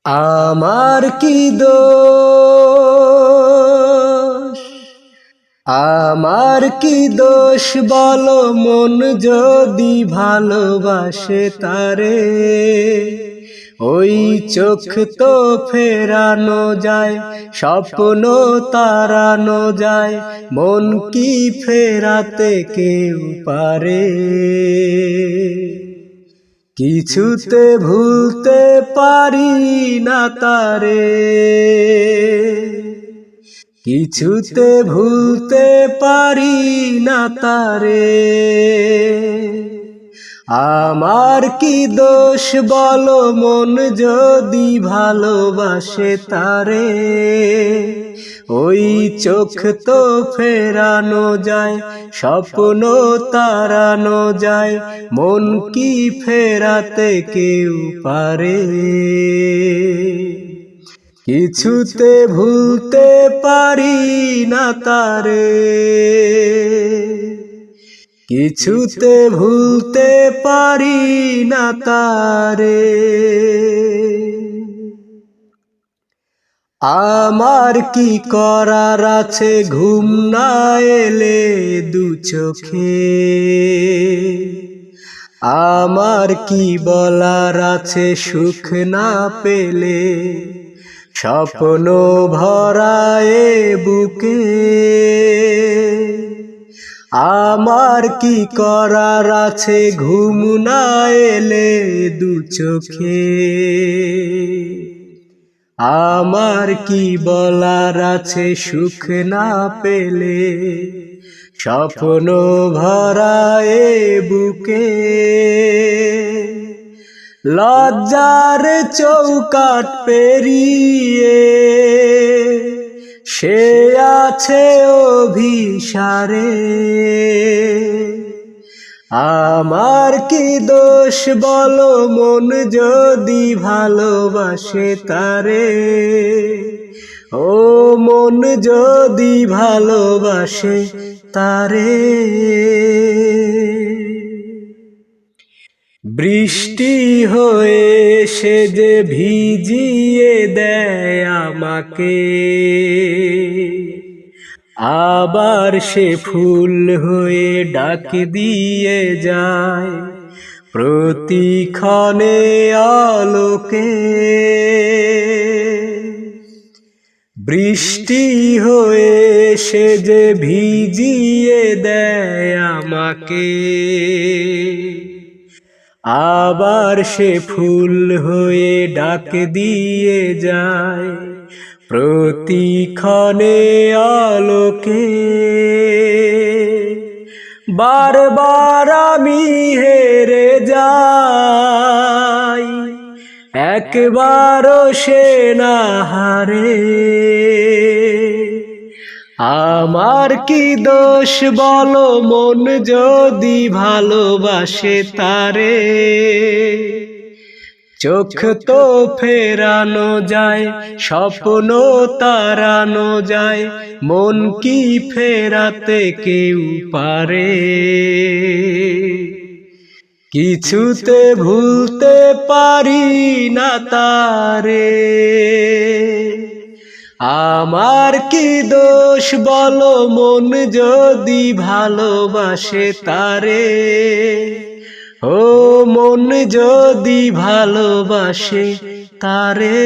আমার কি দোষ, আমার কি দোষ বলো, মন যদি ভালোবাসে তারে ওই চোখ তো ফেরানো যায়, স্বপ্ন তাড়ানো যায়, মন কি ফেরাতে কেউ পারে? কিছুতে ভুলতে পারি না তারে, কিছুতে ভুলতে পারি না তারে। আমার কি দোষ বলো, মন যদি ভালোবাসে তারে ওই চোখ তো ফেরানো যায়, স্বপ্ন তাড়ানো যায়, মন কি ফেরাতে কেউ পারে? কিছুতে ভুলতে পারি না তারে, কিছুতে ভুলতে পারি না তারে। আমার কি করার আছে ঘুম না এলে দু চোখে, আমার কি বলার আছে সুখ না পেলে স্বপ্ন ভরায়ে বুকে, আমার কি করার আছে ঘুম না এলে দু চোখে, আমার কি বলার আছে সুখ না পেলে স্বপ্ন ভরায়ে বুকে। লজ্জার চৌকাট পেরিয়ে সে আছে অভিসারে, আমার কি দোষ বলো, মন যদি ভালোবাসে তারে ও মন যদি ভালোবাসে তারে। বৃষ্টি হয়ে সে যে ভিজিয়ে দেয় আমাকে, আবার সে ফুল হয়ে ডাক দিয়ে যায় প্রতিক্ষণে আলোকে। বৃষ্টি হয়ে সে যে ভিজিয়ে দেয় আমাকে, আবার সে ফুল হয়ে ডাক দিয়ে যায় প্রতিক্ষণে আলোকে। বারবার আমি হেরে যাই, একবারও সে না হারে। আমার কি দোষ বলো, মন যদি ভালোবাসে তারে চোখ তো ফেরানো যায়, স্বপ্ন তাড়ানো যায়, মন কি ফেরাতে কেউ পারে? কিছুতে ভুলতে পারি না তারে, আমার কি দোষ বলো, মন যদি ভালোবাসে তারে ও মন যদি ভালোবাসে তারে।